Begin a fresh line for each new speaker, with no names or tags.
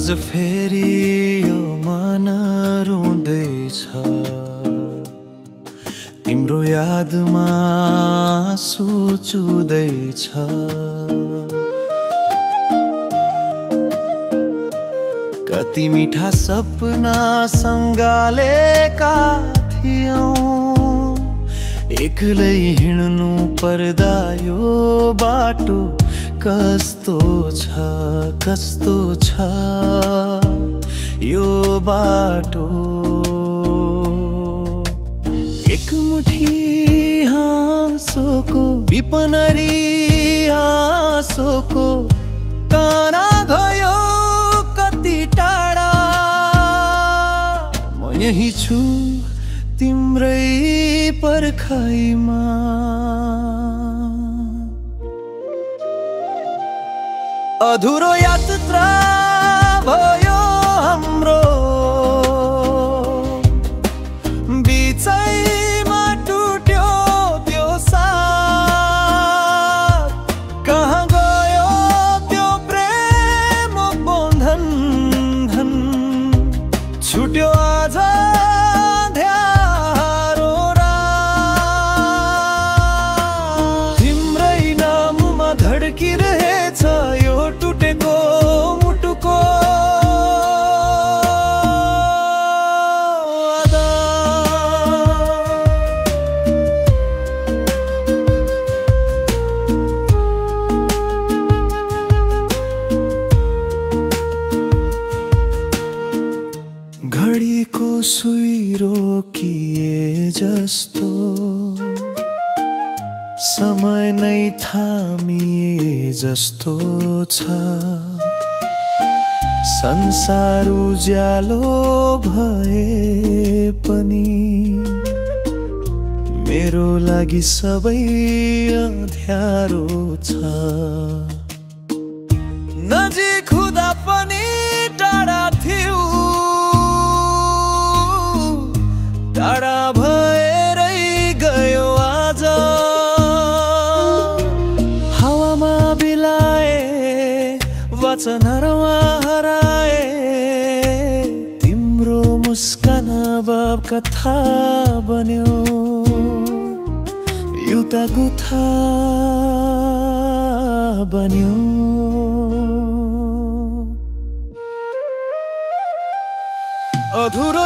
आज फेरि यो मन रुँदैछ, तिम्रो यादमा आँसु चुँदैछ। कति मिठा सपना सँगालेका थियौं, एक्लै हिँड्नु पर्दा यो बाटो कस्तो छ, कस्तो छ यो बाटो। एक मुठी हाँसोको विपनरी हाँसोको काना गयो कति टाढा। म यही छु तिम्रै पर्खाइमा। अधुरो यात्रा भयो हाम्रो, बिचैमा टुट्यो त्यो साथ। कहाँ गयो त्यो प्रेम बन्धन, धन छुट्यो आज ध्यारो रात। तिम्रै नाममा धड्किरहेछ यो टुटेको मुटुको घडीको सुई रोकिए जस्तो, समय नै थामिए जस्तो छ। संसार उज्यालो भए पनि मेरो लागि सबै अँध्यारो छ। नजिक हुँदा पनि टाढा थियौ, टाढा भएरै गयो आज। हावामा बिलाए वचनहरुमा हराए, तिम्रो मुस्कान अब कथा बन्यो एउटा गुथा बन्यो। अधुरो